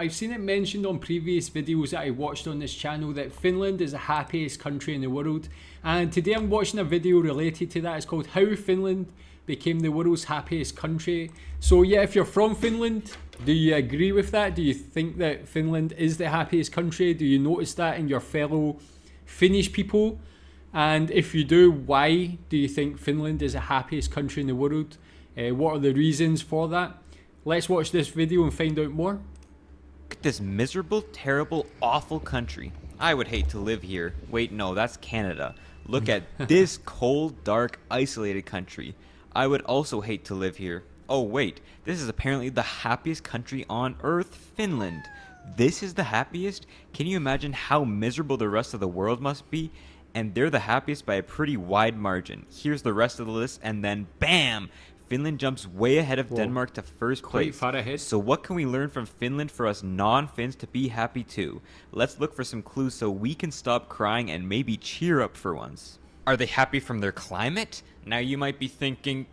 I've seen it mentioned on previous videos that I watched on this channel that Finland is the happiest country in the world. And today I'm watching a video related to that. It's called How Finland Became the World's Happiest Country. So yeah, if you're from Finland, do you agree with that? Do you think that Finland is the happiest country? Do you notice that in your fellow Finnish people? And if you do, why do you think Finland is the happiest country in the world? What are the reasons for that? Let's watch this video and find out more. Look at this miserable, terrible, awful country. I would hate to live here. Wait, no, that's Canada. Look at this cold, dark, isolated country. I would also hate to live here. Oh wait, this is apparently the happiest country on earth, Finland. This is the happiest? Can you imagine how miserable the rest of the world must be? And they're the happiest by a pretty wide margin. Here's the rest of the list, and then BAM! Finland jumps way ahead of Denmark to first place. Quite far ahead. So what can we learn from Finland for us non-Finns to be happy too? Let's look for some clues so we can stop crying and maybe cheer up for once. Are they happy from their climate? Now you might be thinking,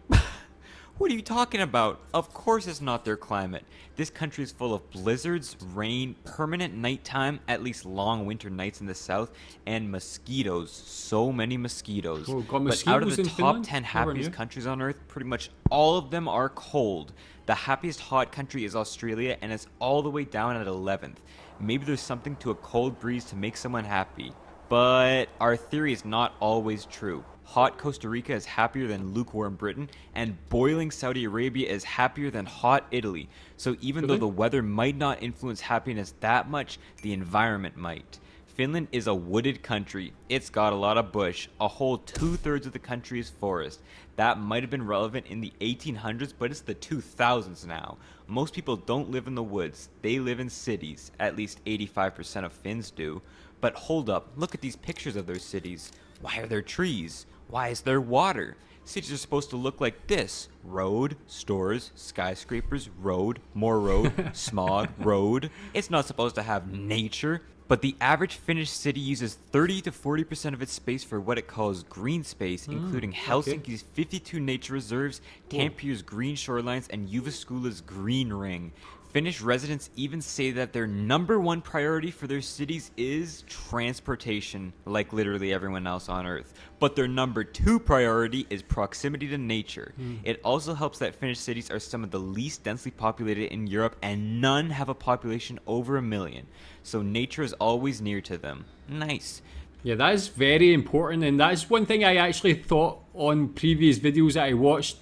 what are you talking about? Of course it's not their climate. This country is full of blizzards, rain, permanent nighttime, at least long winter nights in the south, and mosquitoes. So many mosquitoes. Oh, got but out of mosquitoes the in top Finland? 10 Never happiest knew. countries on earth, pretty much all of them are cold. The happiest hot country is Australia, and it's all the way down at 11th. Maybe there's something to a cold breeze to make someone happy. But our theory is not always true. Hot Costa Rica is happier than lukewarm Britain, and boiling Saudi Arabia is happier than hot Italy. So even though Really? the weather might not influence happiness that much, the environment might. Finland is a wooded country. It's got a lot of bush. A whole 2/3 of the country is forest. That might have been relevant in the 1800s, but it's the 2000s now. Most people don't live in the woods. They live in cities. At least 85% of Finns do. But hold up, look at these pictures of their cities. Why are there trees? Why is there water? Cities are supposed to look like this. Road, stores, skyscrapers, road, more road, smog, road. It's not supposed to have nature. But the average Finnish city uses 30 to 40% of its space for what it calls green space, including Helsinki's 52 nature reserves, Tampere's green shorelines, and Jyväskylä's green ring. Finnish residents even say that their #1 priority for their cities is transportation, like literally everyone else on Earth. But their #2 priority is proximity to nature. It also helps that Finnish cities are some of the least densely populated in Europe, and none have a population over 1 million. So nature is always near to them. Nice. Yeah, that is very important, and that's one thing I actually thought on previous videos that I watched.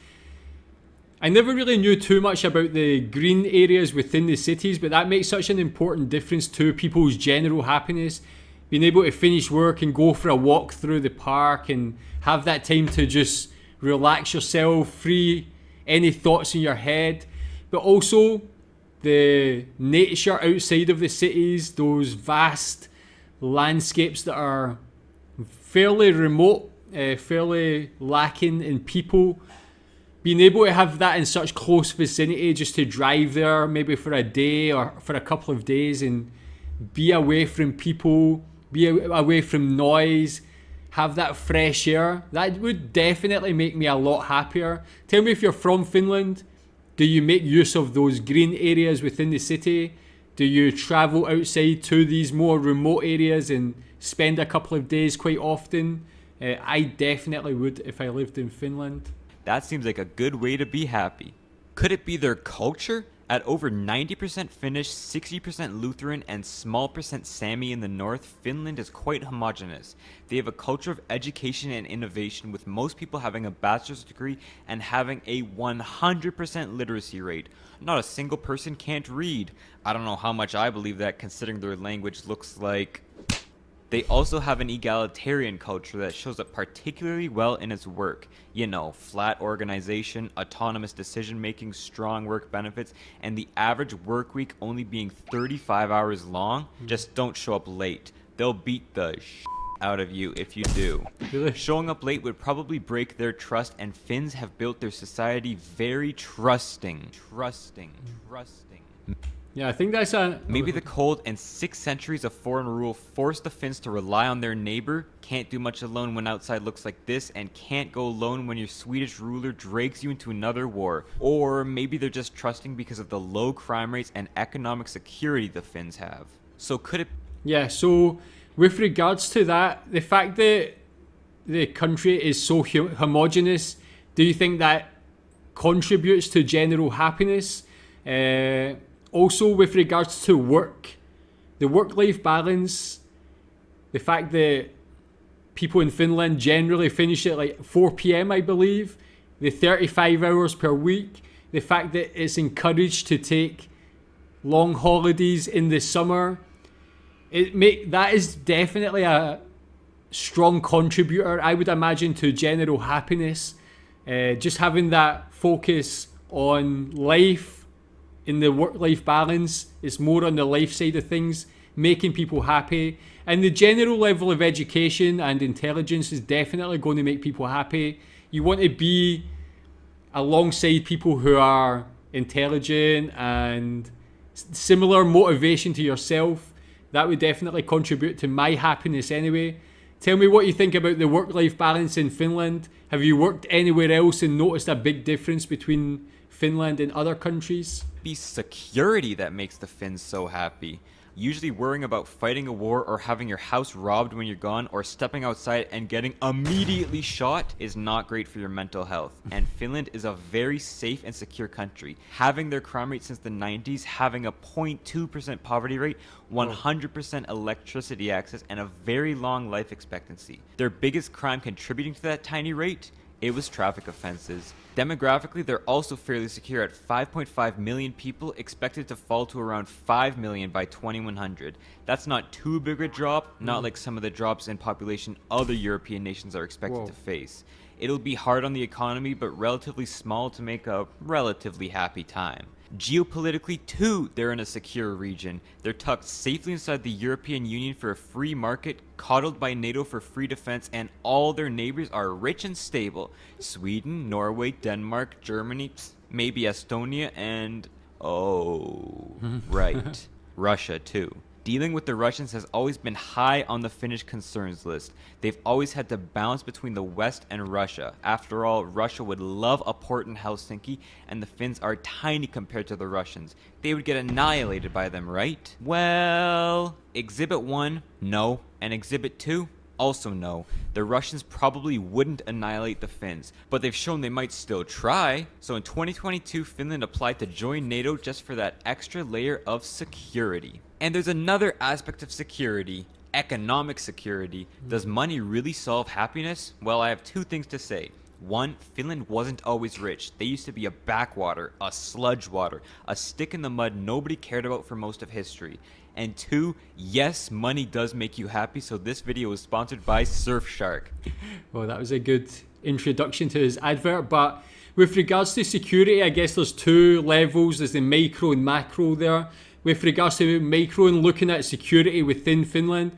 I never really knew too much about the green areas within the cities, but that makes such an important difference to people's general happiness. Being able to finish work and go for a walk through the park and have that time to just relax yourself, free any thoughts in your head, but also the nature outside of the cities, those vast landscapes that are fairly remote, fairly lacking in people. Being able to have that in such close vicinity, just to drive there maybe for a day or for a couple of days and be away from people, be away from noise, have that fresh air, that would definitely make me a lot happier. Tell me if you're from Finland, do you make use of those green areas within the city? Do you travel outside to these more remote areas and spend a couple of days quite often? I definitely would if I lived in Finland. That seems like a good way to be happy. Could it be their culture? At over 90% Finnish, 60% Lutheran, and small percent Sami in the north, Finland is quite homogeneous. They have a culture of education and innovation, with most people having a bachelor's degree and having a 100% literacy rate. Not a single person can't read. I don't know how much I believe that, considering their language looks like... They also have an egalitarian culture that shows up particularly well in its work. You know, flat organization, autonomous decision-making, strong work benefits, and the average work week only being 35 hours long. Just don't show up late. They'll beat the out of you if you do. Really? Showing up late would probably break their trust, and Finns have built their society very trusting. Yeah, I think that's a... Maybe the cold and 6 centuries of foreign rule forced the Finns to rely on their neighbor, can't do much alone when outside looks like this, and can't go alone when your Swedish ruler drags you into another war. Or maybe they're just trusting because of the low crime rates and economic security the Finns have. So could it... Yeah, so with regards to that, the fact that the country is so homogenous, do you think that contributes to general happiness? Also, with regards to work, the work-life balance, the fact that people in Finland generally finish at like 4 p.m, I believe, the 35 hours per week, the fact that it's encouraged to take long holidays in the summer, that is definitely a strong contributor, I would imagine, to general happiness. Just having that focus on life, in the work-life balance, it's more on the life side of things, making people happy. And the general level of education and intelligence is definitely going to make people happy. You want to be alongside people who are intelligent and similar motivation to yourself. That would definitely contribute to my happiness anyway. Tell me what you think about the work-life balance in Finland. Have you worked anywhere else and noticed a big difference between Finland and other countries? Be security that makes the Finns so happy. Usually worrying about fighting a war or having your house robbed when you're gone or stepping outside and getting immediately shot is not great for your mental health. And Finland is a very safe and secure country. Having their crime rate since the 90s, having a 0.2% poverty rate, 100% electricity access, and a very long life expectancy. Their biggest crime contributing to that tiny rate? It was traffic offenses. Demographically, they're also fairly secure at 5.5 million people, expected to fall to around 5 million by 2100. That's not too big a drop, not like some of the drops in population other European nations are expected to face. It'll be hard on the economy, but relatively small to make a relatively happy time. Geopolitically, too, they're in a secure region. They're tucked safely inside the European Union for a free market, coddled by NATO for free defense, and all their neighbors are rich and stable. Sweden, Norway, Denmark, Germany, maybe Estonia, and... oh, right, Russia, too. Dealing with the Russians has always been high on the Finnish concerns list. They've always had to balance between the West and Russia. After all, Russia would love a port in Helsinki, and the Finns are tiny compared to the Russians. They would get annihilated by them, right? Well, Exhibit 1, no. And Exhibit 2, also no. The Russians probably wouldn't annihilate the Finns, but they've shown they might still try. So in 2022, Finland applied to join NATO just for that extra layer of security. And there's another aspect of security, economic security. Does money really solve happiness? Well, I have two things to say. One, Finland wasn't always rich. They used to be a backwater, a sludge water, a stick in the mud nobody cared about for most of history. And two, yes, money does make you happy, so this video is sponsored by Surfshark. Well, that was a good introduction to his advert, but with regards to security, I guess there's two levels. There's the micro and macro there. With regards to micro and looking at security within Finland,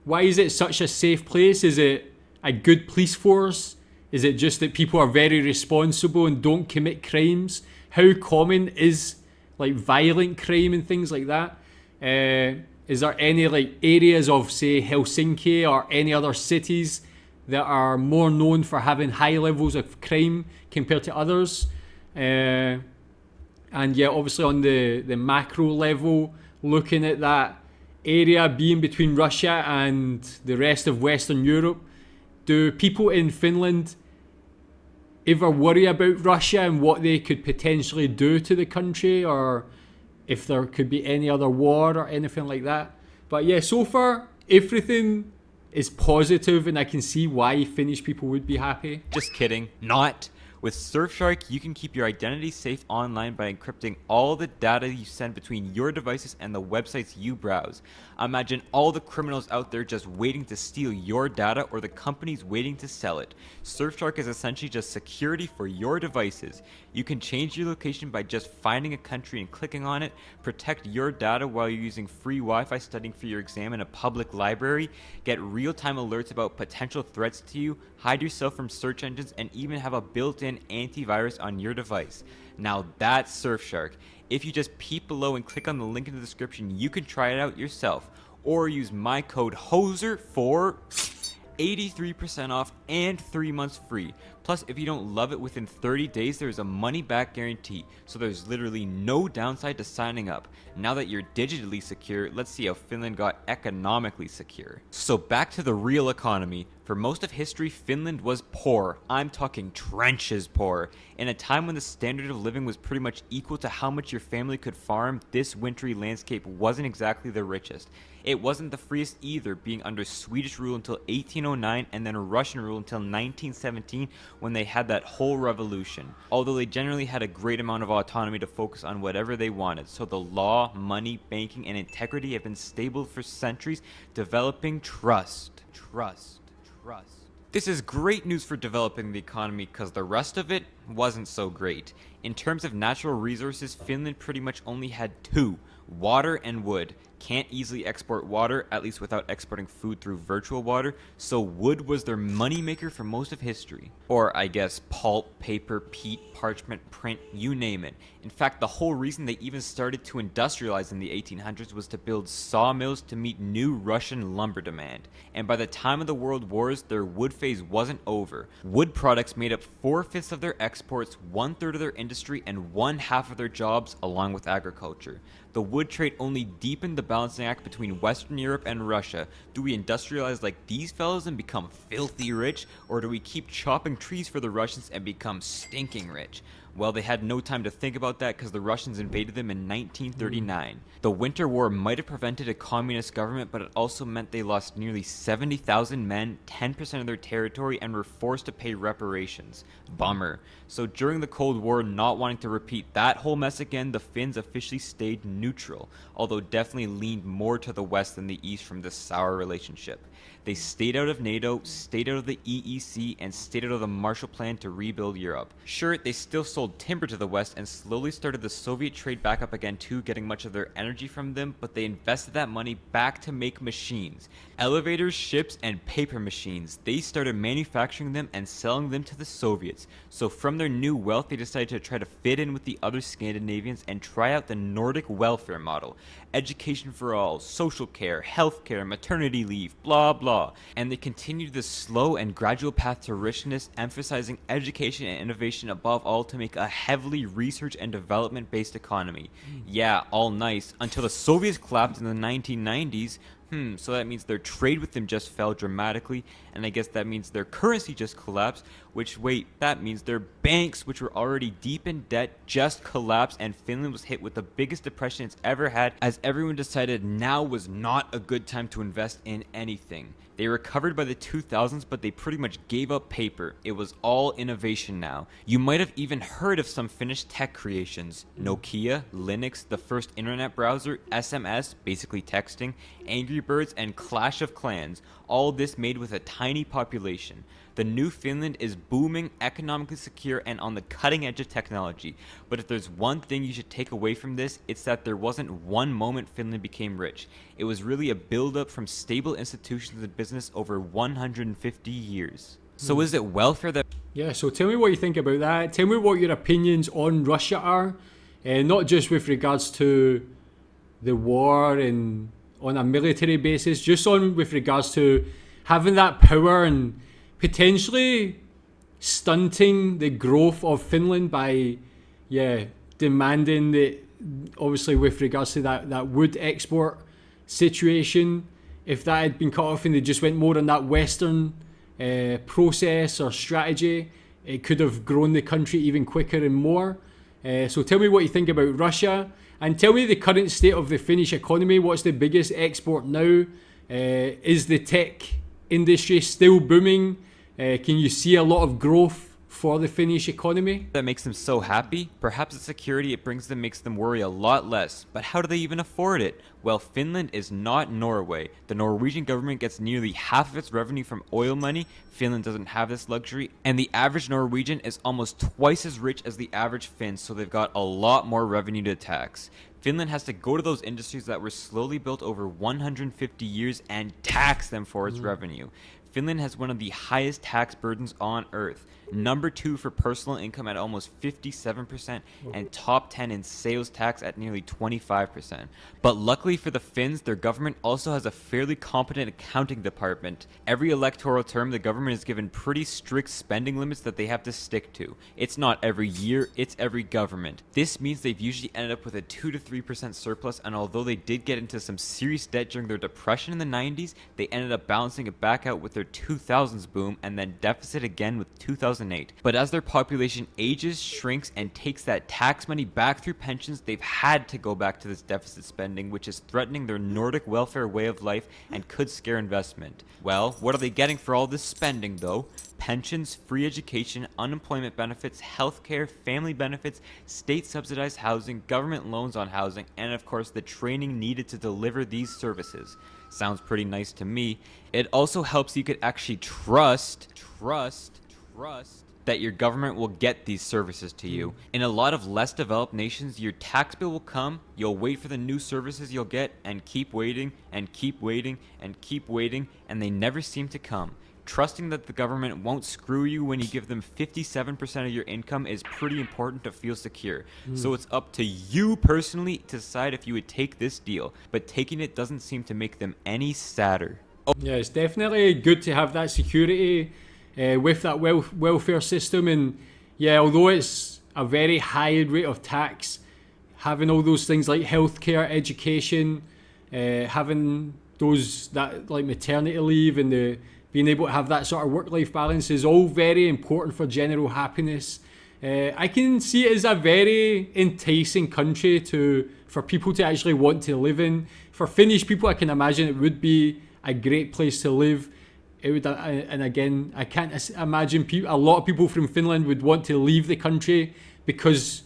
why is it such a safe place? Is it a good police force? Is it just that people are very responsible and don't commit crimes? How common is like violent crime and things like that? Is there any like areas of, say, Helsinki or any other cities that are more known for having high levels of crime compared to others? And yeah, obviously on the macro level, looking at that area being between Russia and the rest of Western Europe, do people in Finland ever worry about Russia and what they could potentially do to the country, or if there could be any other war or anything like that? But yeah, so far, everything is positive, and I can see why Finnish people would be happy. Just kidding. Not. With Surfshark, you can keep your identity safe online by encrypting all the data you send between your devices and the websites you browse. Imagine all the criminals out there just waiting to steal your data, or the companies waiting to sell it. Surfshark is essentially just security for your devices. You can change your location by just finding a country and clicking on it, protect your data while you're using free Wi-Fi studying for your exam in a public library, get real-time alerts about potential threats to you, hide yourself from search engines, and even have a built-in antivirus on your device. Now that's Surfshark. If you just peep below and click on the link in the description, you can try it out yourself. Or use my code HOSER for 83% off and 3 months free. Plus, if you don't love it within 30 days, there's a money-back guarantee, so there's literally no downside to signing up. Now that you're digitally secure, let's see how Finland got economically secure. So back to the real economy. For most of history, Finland was poor. I'm talking trenches poor. In a time when the standard of living was pretty much equal to how much your family could farm, this wintry landscape wasn't exactly the richest. It wasn't the freest either, being under Swedish rule until 1809 and then Russian rule until 1917 when they had that whole revolution. Although they generally had a great amount of autonomy to focus on whatever they wanted, so the law, money, banking, and integrity have been stable for centuries, developing trust. This is great news for developing the economy because the rest of it wasn't so great. In terms of natural resources, Finland pretty much only had two: water and wood. Can't easily export water, at least without exporting food through virtual water, so wood was their moneymaker for most of history. Or I guess pulp, paper, peat, parchment, print, you name it. In fact, the whole reason they even started to industrialize in the 1800s was to build sawmills to meet new Russian lumber demand. And by the time of the World Wars, their wood phase wasn't over. Wood products made up 4/5 of their exports, 1/3 of their industry, and 1/2 of their jobs, along with agriculture. The wood trade only deepened the balancing act between Western Europe and Russia. Do we industrialize like these fellas and become filthy rich, or do we keep chopping trees for the Russians and become stinking rich? Well, they had no time to think about that because the Russians invaded them in 1939. The Winter War might have prevented a communist government, but it also meant they lost nearly 70,000 men, 10% of their territory, and were forced to pay reparations. Bummer. So during the Cold War, not wanting to repeat that whole mess again, the Finns officially stayed neutral, although definitely leaned more to the west than the east from this sour relationship. They stayed out of NATO, stayed out of the EEC, and stayed out of the Marshall Plan to rebuild Europe. Sure, they still sold timber to the West and slowly started the Soviet trade back up again too, getting much of their energy from them, but they invested that money back to make machines. Elevators, ships, and paper machines. They started manufacturing them and selling them to the Soviets. So from their new wealth, they decided to try to fit in with the other Scandinavians and try out the Nordic welfare model. Education for all, social care, healthcare, maternity leave, blah blah. And they continued this slow and gradual path to richness, emphasizing education and innovation above all to make a heavily research and development based economy. Yeah, all nice, until the Soviets collapsed in the 1990s. So that means their trade with them just fell dramatically, and I guess that means their currency just collapsed, which, wait, that means their banks, which were already deep in debt, just collapsed, and Finland was hit with the biggest depression it's ever had, as everyone decided now was not a good time to invest in anything. They recovered by the 2000s, but they pretty much gave up paper. It was all innovation now. You might have even heard of some Finnish tech creations: Nokia, Linux, the first internet browser, SMS, basically texting, Angry Birds, and Clash of Clans. All this made with a tiny population. The new Finland is booming, economically secure, and on the cutting edge of technology. But if there's one thing you should take away from this, it's that there wasn't one moment Finland became rich. It was really a build-up from stable institutions and business over 150 years. So is it welfare that... Yeah, so tell me what you think about that. Tell me what your opinions on Russia are. Not just with regards to the war and on a military basis, just on with regards to having that power and potentially stunting the growth of Finland by, demanding that, obviously with regards to that wood export situation, if that had been cut off and they just went more on that Western process or strategy, it could have grown the country even quicker and more. So tell me what you think about Russia, and tell me the current state of the Finnish economy. What's the biggest export now? Is the tech industry still booming? Can you see a lot of growth for the Finnish economy? That makes them so happy? Perhaps the security it brings them makes them worry a lot less. But how do they even afford it? Well, Finland is not Norway. The Norwegian government gets nearly half of its revenue from oil money. Finland doesn't have this luxury. And the average Norwegian is almost twice as rich as the average Finn, so they've got a lot more revenue to tax. Finland has to go to those industries that were slowly built over 150 years and tax them for its revenue. Finland has one of the highest tax burdens on earth. Number 2 for personal income at almost 57%, and top 10 in sales tax at nearly 25%. But luckily for the Finns, their government also has a fairly competent accounting department. Every electoral term, the government is given pretty strict spending limits that they have to stick to. It's not every year, it's every government. This means they've usually ended up with a 2 to 3% surplus, and although they did get into some serious debt during their depression in the 90s, they ended up balancing it back out with their 2000s boom and then deficit again with 2008. But as their population ages, shrinks, and takes that tax money back through pensions, they've had to go back to this deficit spending, which is threatening their Nordic welfare way of life and could scare investment. Well, what are they getting for all this spending though? Pensions, free education, unemployment benefits, healthcare, family benefits, state subsidized housing, government loans on housing, and of course the training needed to deliver these services. Sounds pretty nice to me. It also helps you could actually trust that your government will get these services to you. In a lot of less developed nations, your tax bill will come, you'll wait for the new services you'll get, and keep waiting, and keep waiting, and keep waiting, and they never seem to come. Trusting that the government won't screw you when you give them 57% of your income is pretty important to feel secure. So it's up to you personally to decide if you would take this deal, but taking it doesn't seem to make them any sadder. Yeah, it's definitely good to have that security with that welfare system. And yeah, although it's a very high rate of tax, having all those things like healthcare, education, having those that like maternity leave and the being able to have that sort of work-life balance is all very important for general happiness. I can see it as a very enticing country for people to actually want to live in. For Finnish people, I can imagine it would be a great place to live. It would, and again, I can't imagine a lot of people from Finland would want to leave the country because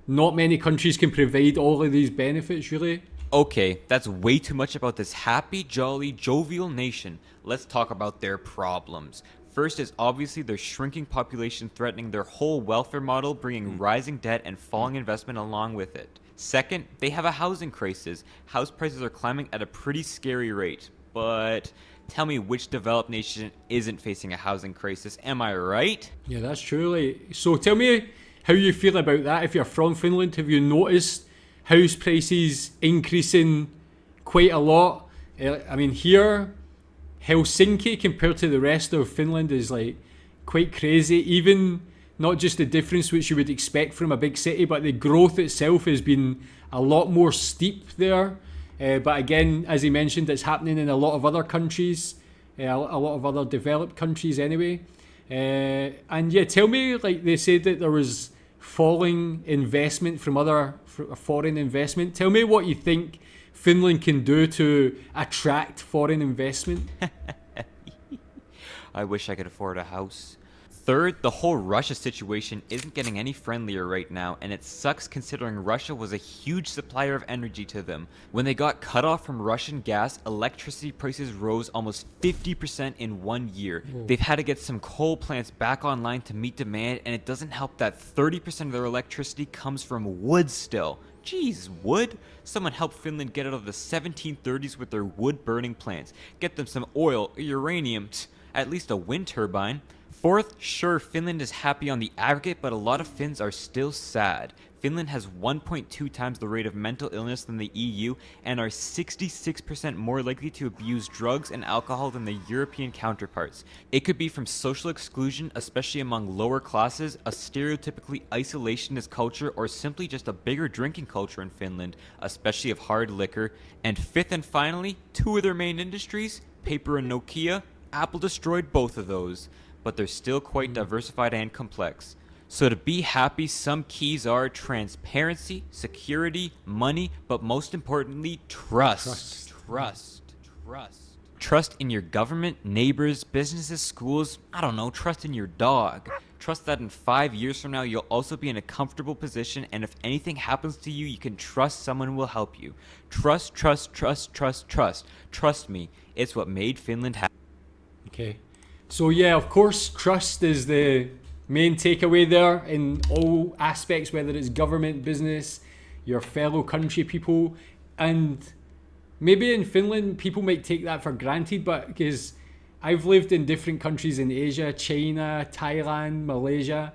not many countries can provide all of these benefits, really. Okay, that's way too much about this happy, jolly, jovial nation. Let's talk about their problems. First is obviously their shrinking population threatening their whole welfare model, bringing rising debt and falling investment along with it. Second, they have a housing crisis. House prices are climbing at a pretty scary rate. But tell me which developed nation isn't facing a housing crisis, am I right? Yeah, that's true. So tell me how you feel about that. If you're from Finland, have you noticed house prices increasing quite a lot? I mean, here, Helsinki compared to the rest of Finland is like quite crazy. Even not just the difference which you would expect from a big city, but the growth itself has been a lot more steep there. But again, as he mentioned, it's happening in a lot of other countries, a lot of other developed countries anyway. And yeah, tell me, like they said that there was falling investment from other foreign investment. Tell me what you think Finland can do to attract foreign investment. I wish I could afford a house. Third, the whole Russia situation isn't getting any friendlier right now, and it sucks considering Russia was a huge supplier of energy to them. When they got cut off from Russian gas, electricity prices rose almost 50% in 1 year. They've had to get some coal plants back online to meet demand, and it doesn't help that 30% of their electricity comes from wood still. Jeez, wood? Someone help Finland get out of the 1730s with their wood-burning plants. Get them some oil, uranium, at least a wind turbine. Fourth, sure, Finland is happy on the aggregate, but a lot of Finns are still sad. Finland has 1.2 times the rate of mental illness than the EU and are 66% more likely to abuse drugs and alcohol than the European counterparts. It could be from social exclusion, especially among lower classes, a stereotypically isolationist culture, or simply just a bigger drinking culture in Finland, especially of hard liquor. And fifth and finally, two of their main industries, paper and Nokia, Apple destroyed both of those. But they're still quite diversified and complex. So to be happy, some keys are transparency, security, money, but most importantly, trust. Trust in your government, neighbors, businesses, schools, I don't know, trust in your dog. Trust that in 5 years from now, you'll also be in a comfortable position, and if anything happens to you, you can trust someone will help you. Trust. Trust me, it's what made Finland happy. Okay. So yeah, of course, trust is the main takeaway there in all aspects, whether it's government, business, your fellow country people. And maybe in Finland, people might take that for granted, but because I've lived in different countries in Asia, China, Thailand, Malaysia.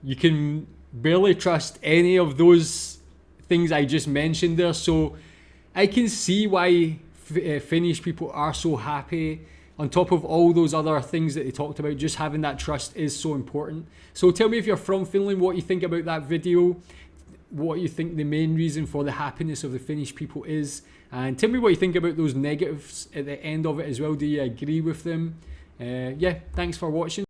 You can barely trust any of those things I just mentioned there. So I can see why Finnish people are so happy. On top of all those other things that they talked about, just having that trust is so important. So tell me if you're from Finland, what you think about that video, what you think the main reason for the happiness of the Finnish people is, and tell me what you think about those negatives at the end of it as well. Do you agree with them? Yeah, thanks for watching.